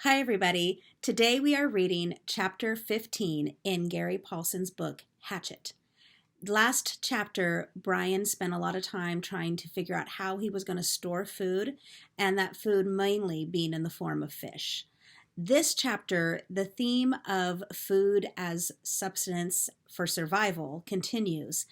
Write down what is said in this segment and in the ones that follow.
Hi, everybody. Today we are reading Chapter 15 in Gary Paulson's book, Hatchet. Last chapter, Brian spent a lot of time trying to figure out how he was going to store food, and that food mainly being in the form of fish. This chapter, the theme of food as substance for survival continues.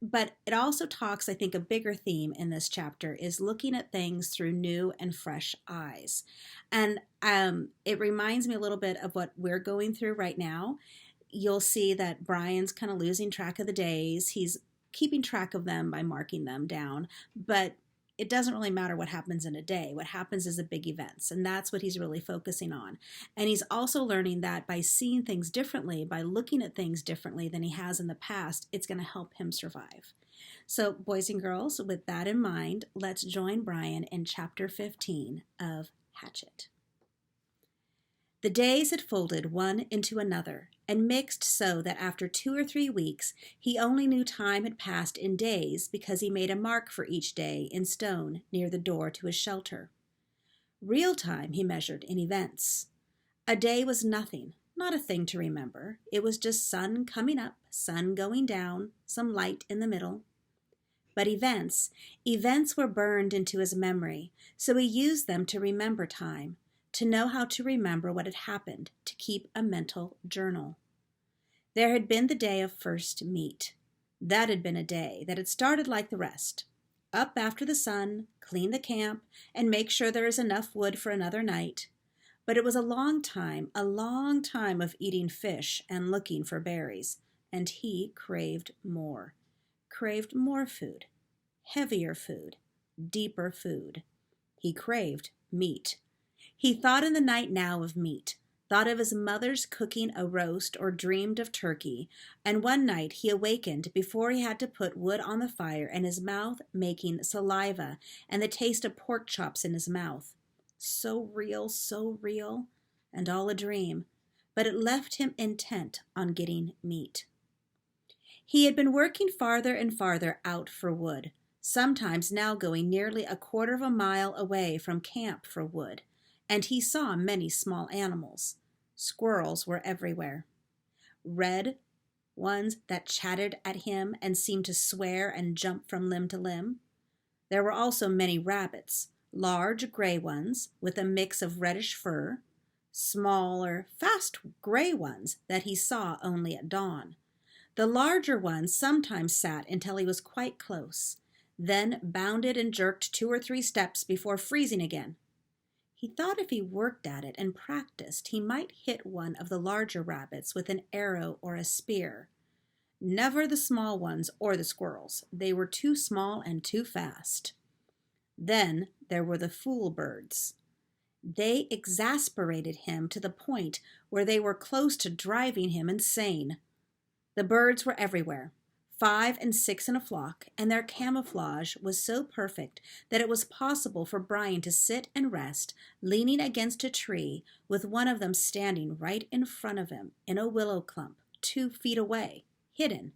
But it also talks, I think, a bigger theme in this chapter is looking at things through new and fresh eyes. And it reminds me a little bit of what we're going through right now. You'll see that Brian's kind of losing track of the days. He's keeping track of them by marking them down, but it doesn't really matter what happens in a day. What happens is the big events, and that's what he's really focusing on. And he's also learning that by seeing things differently, by looking at things differently than he has in the past, it's going to help him survive. So, boys and girls, with that in mind, let's join Brian in Chapter 15 of Hatchet. The days had folded one into another, and mixed so that after 2 or 3 weeks he only knew time had passed in days because he made a mark for each day in stone near the door to his shelter. Real time he measured in events. A day was nothing, not a thing to remember. It was just sun coming up, sun going down, some light in the middle. But events were burned into his memory, so he used them to remember time, to know how to remember what had happened, to keep a mental journal. There had been the day of first meet. That had been a day that had started like the rest. Up after the sun, clean the camp, and make sure there is enough wood for another night. But it was a long time of eating fish and looking for berries, and he craved more food, heavier food, deeper food. He craved meat. He thought in the night now of meat, thought of his mother's cooking a roast or dreamed of turkey, and one night he awakened before he had to put wood on the fire and his mouth making saliva and the taste of pork chops in his mouth. So real, and all a dream, but it left him intent on getting meat. He had been working farther and farther out for wood, sometimes now going nearly 1/4 of a mile away from camp for wood. And he saw many small animals. Squirrels were everywhere. Red ones that chattered at him and seemed to swear and jump from limb to limb. There were also many rabbits, large gray ones with a mix of reddish fur, smaller, fast gray ones that he saw only at dawn. The larger ones sometimes sat until he was quite close, then bounded and jerked 2 or 3 steps before freezing again. He thought if he worked at it and practiced, he might hit one of the larger rabbits with an arrow or a spear. Never the small ones or the squirrels. They were too small and too fast. Then there were the fool birds. They exasperated him to the point where they were close to driving him insane. The birds were everywhere, 5 and 6 in a flock, and their camouflage was so perfect that it was possible for Brian to sit and rest, leaning against a tree, with one of them standing right in front of him in a willow clump, 2 feet away, hidden,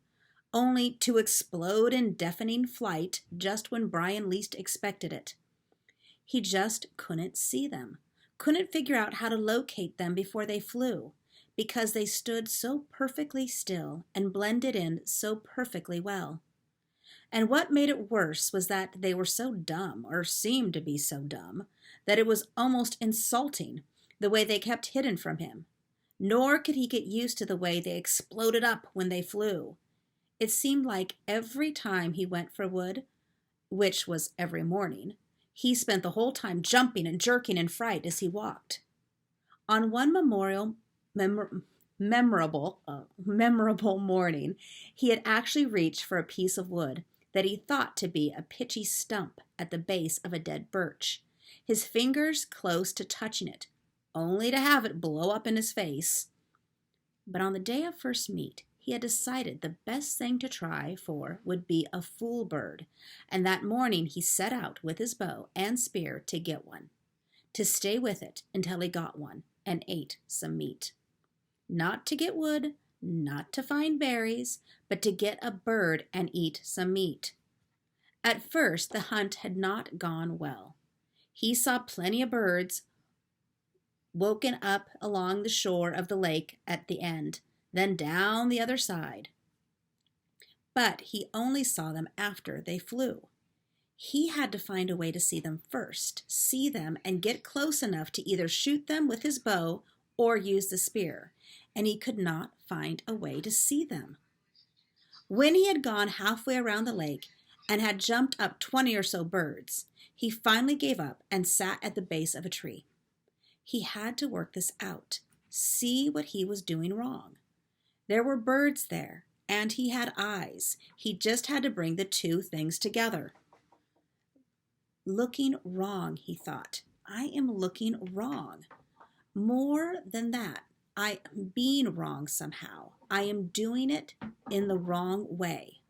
only to explode in deafening flight just when Brian least expected it. He just couldn't see them, couldn't figure out how to locate them before they flew, because they stood so perfectly still and blended in so perfectly well. And what made it worse was that they were so dumb, or seemed to be so dumb, that it was almost insulting the way they kept hidden from him. Nor could he get used to the way they exploded up when they flew. It seemed like every time he went for wood, which was every morning, he spent the whole time jumping and jerking in fright as he walked. On one memorable morning, he had actually reached for a piece of wood that he thought to be a pitchy stump at the base of a dead birch, his fingers close to touching it, only to have it blow up in his face. But on the day of first meet, he had decided the best thing to try for would be a fool bird, and that morning he set out with his bow and spear to get one, to stay with it until he got one and ate some meat. Not to get wood, not to find berries, but to get a bird and eat some meat. At first, the hunt had not gone well. He saw plenty of birds, woken up along the shore of the lake at the end, then down the other side. But he only saw them after they flew. He had to find a way to see them first, see them and get close enough to either shoot them with his bow or use the spear, and he could not find a way to see them. When he had gone halfway around the lake and had jumped up 20 or so birds, he finally gave up and sat at the base of a tree. He had to work this out, see what he was doing wrong. There were birds there, and he had eyes. He just had to bring the two things together. Looking wrong, he thought. I am looking wrong. More than that, I am being wrong somehow. I am doing it in the wrong way.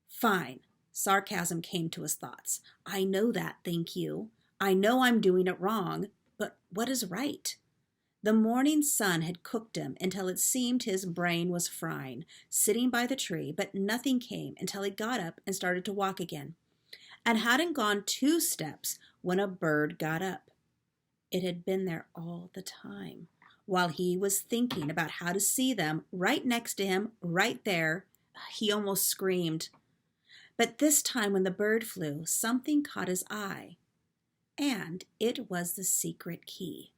Fine. Sarcasm came to his thoughts. I know that, thank you. I know I'm doing it wrong, but what is right? The morning sun had cooked him until it seemed his brain was frying, sitting by the tree, but nothing came until he got up and started to walk again, and hadn't gone 2 steps when a bird got up. It had been there all the time, while he was thinking about how to see them right next to him, right there. He almost screamed. But this time when the bird flew, something caught his eye, and it was the secret key.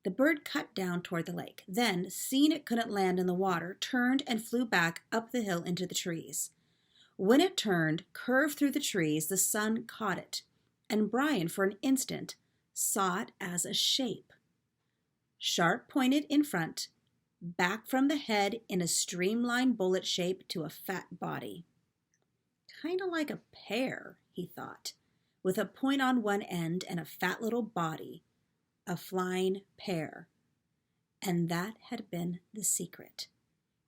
The bird cut down toward the lake, then, seeing it couldn't land in the water, turned and flew back up the hill into the trees. When it turned, curved through the trees, the sun caught it, and Brian, for an instant, saw it as a shape. Sharp pointed in front, back from the head in a streamlined bullet shape to a fat body. Kind of like a pear, he thought, with a point on one end and a fat little body. A flying pear. And that had been the secret.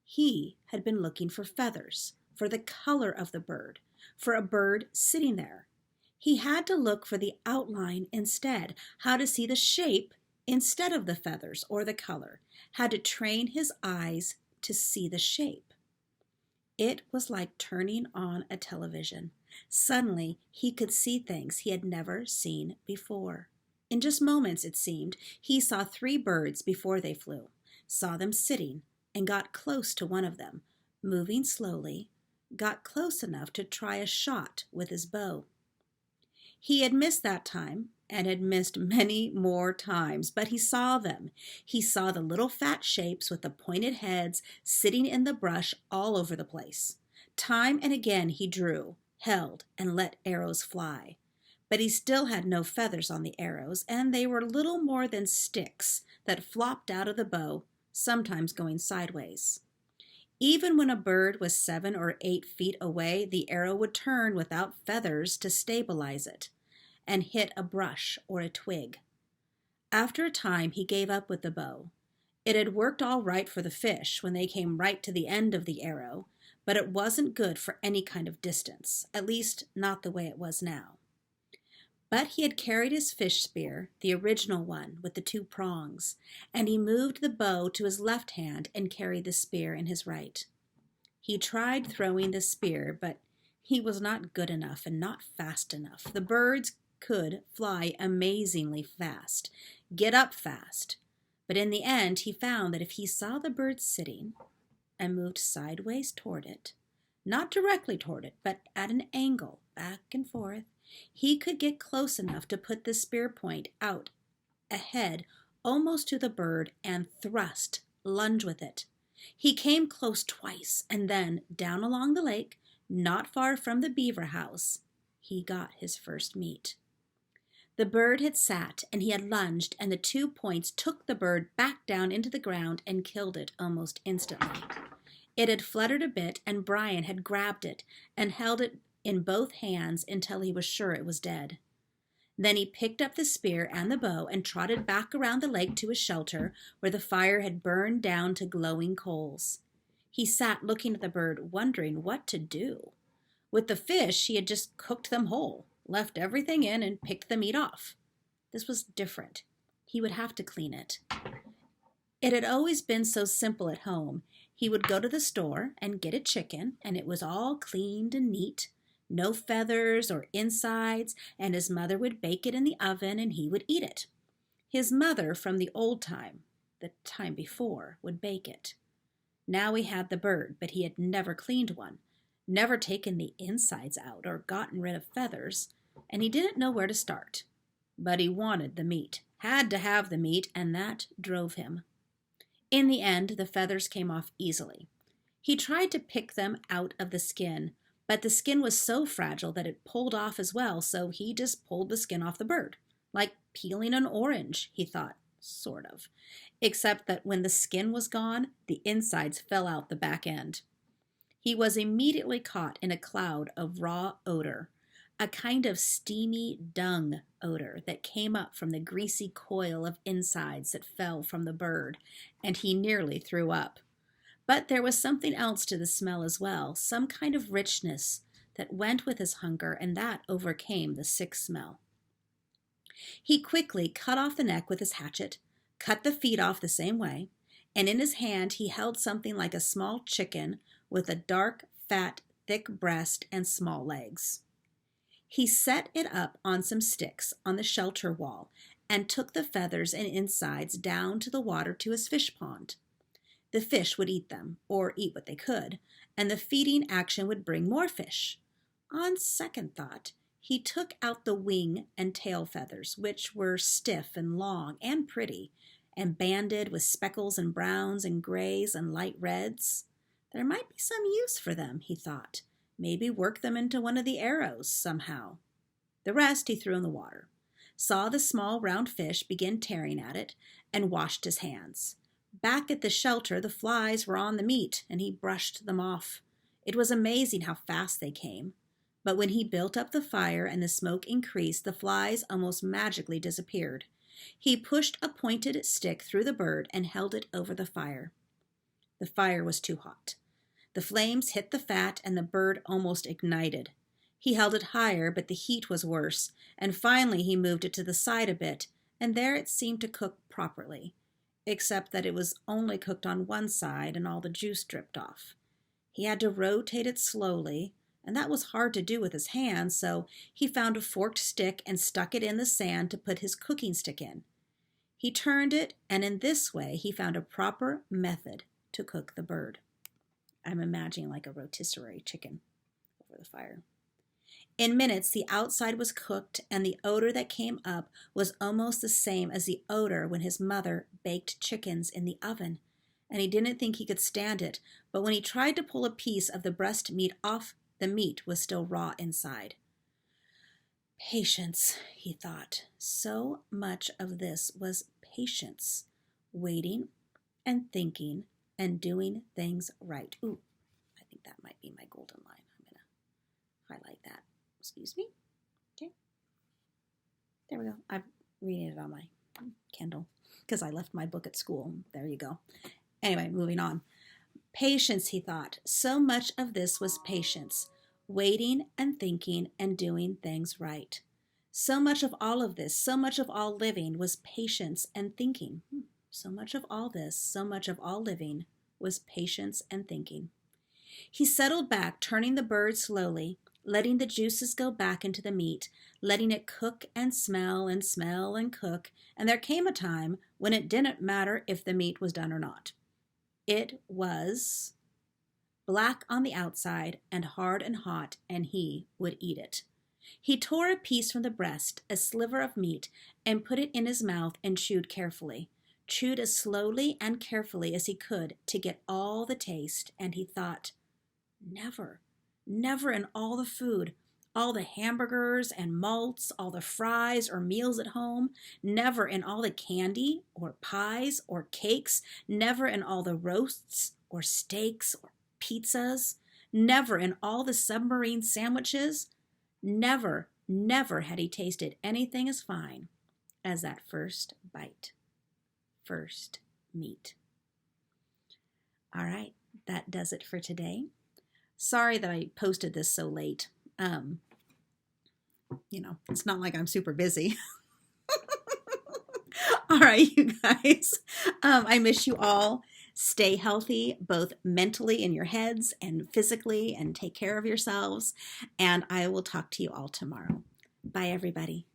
He had been looking for feathers, for the color of the bird, for a bird sitting there. He had to look for the outline instead, how to see the shape instead of the feathers or the color, had to train his eyes to see the shape. It was like turning on a television. Suddenly, he could see things he had never seen before. In just moments, it seemed, he saw 3 birds before they flew, saw them sitting, and got close to one of them, moving slowly, got close enough to try a shot with his bow. He had missed that time, and had missed many more times, but he saw them. He saw the little fat shapes with the pointed heads sitting in the brush all over the place. Time and again he drew, held, and let arrows fly. But he still had no feathers on the arrows, and they were little more than sticks that flopped out of the bow, sometimes going sideways. Even when a bird was 7 or 8 feet away, the arrow would turn without feathers to stabilize it, and hit a brush or a twig. After a time, he gave up with the bow. It had worked all right for the fish when they came right to the end of the arrow, but it wasn't good for any kind of distance, at least not the way it was now. But he had carried his fish spear, the original one with the 2 prongs, and he moved the bow to his left hand and carried the spear in his right. He tried throwing the spear, but he was not good enough and not fast enough. The birds could fly amazingly fast, get up fast, but in the end he found that if he saw the bird sitting and moved sideways toward it, not directly toward it, but at an angle, back and forth, he could get close enough to put the spear point out ahead almost to the bird and thrust, lunge with it. He came close twice, and then down along the lake, not far from the beaver house, he got his first meat. The bird had sat, and he had lunged, and the 2 points took the bird back down into the ground and killed it almost instantly. It had fluttered a bit, and Brian had grabbed it and held it in both hands until he was sure it was dead. Then he picked up the spear and the bow and trotted back around the lake to his shelter, where the fire had burned down to glowing coals. He sat looking at the bird, wondering what to do. With the fish, he had just cooked them whole, left everything in, and picked the meat off. This was different. He would have to clean it. It had always been so simple at home. He would go to the store and get a chicken, and it was all cleaned and neat, no feathers or insides, and his mother would bake it in the oven and he would eat it. His mother from the time before, would bake it. Now he had the bird, but he had never cleaned one, never taken the insides out or gotten rid of feathers, and he didn't know where to start. But he wanted the meat, had to have the meat, and that drove him. In the end, the feathers came off easily. He tried to pick them out of the skin, but the skin was so fragile that it pulled off as well, so he just pulled the skin off the bird. Like peeling an orange, he thought, sort of. Except that when the skin was gone, the insides fell out the back end. He was immediately caught in a cloud of raw odor, a kind of steamy dung odor that came up from the greasy coil of insides that fell from the bird, and he nearly threw up. But there was something else to the smell as well, some kind of richness that went with his hunger, and that overcame the sick smell. He quickly cut off the neck with his hatchet, cut the feet off the same way, and in his hand he held something like a small chicken with a dark, fat, thick breast and small legs. He set it up on some sticks on the shelter wall and took the feathers and insides down to the water to his fish pond. The fish would eat them, or eat what they could, and the feeding action would bring more fish. On second thought, he took out the wing and tail feathers, which were stiff and long and pretty, and banded with speckles and browns and grays and light reds. There might be some use for them, he thought. Maybe work them into one of the arrows somehow. The rest he threw in the water, saw the small round fish begin tearing at it, and washed his hands. Back at the shelter, the flies were on the meat, and he brushed them off. It was amazing how fast they came. But when he built up the fire and the smoke increased, the flies almost magically disappeared. He pushed a pointed stick through the bird and held it over the fire. The fire was too hot. The flames hit the fat, and the bird almost ignited. He held it higher, but the heat was worse, and finally he moved it to the side a bit, and there it seemed to cook properly, except that it was only cooked on one side and all the juice dripped off. He had to rotate it slowly, and that was hard to do with his hands, so he found a forked stick and stuck it in the sand to put his cooking stick in. He turned it, and in this way he found a proper method to cook the bird. I'm imagining like a rotisserie chicken over the fire. In minutes, the outside was cooked, and the odor that came up was almost the same as the odor when his mother baked chickens in the oven, and he didn't think he could stand it, but when he tried to pull a piece of the breast meat off, the meat was still raw inside. Patience, he thought. So much of this was patience, waiting and thinking and doing things right. Ooh, I think that might be my golden line. I'm going to highlight that. Excuse me. Okay. There we go. I'm reading it on my Kindle because I left my book at school. There you go. Anyway, moving on. Patience, he thought. So much of this was patience, waiting and thinking and doing things right. So much of all of this, so much of all living was patience and thinking. So much of all this, so much of all living was patience and thinking. He settled back, turning the bird slowly, letting the juices go back into the meat, letting it cook and smell and smell and cook, and there came a time when it didn't matter if the meat was done or not. It was black on the outside and hard and hot, and he would eat it. He tore a piece from the breast, a sliver of meat, and put it in his mouth and chewed carefully. Chewed as slowly and carefully as he could to get all the taste, and he thought, never in all the food, all the hamburgers and malts, all the fries or meals at home, never in all the candy or pies or cakes, never in all the roasts or steaks or pizzas, never in all the submarine sandwiches, never had he tasted anything as fine as that first bite. First meat. All right, that does it for today. Sorry that I posted this so late. It's not like I'm super busy. All right, you guys. I miss you all. Stay healthy, both mentally in your heads and physically, and take care of yourselves. And I will talk to you all tomorrow. Bye, everybody.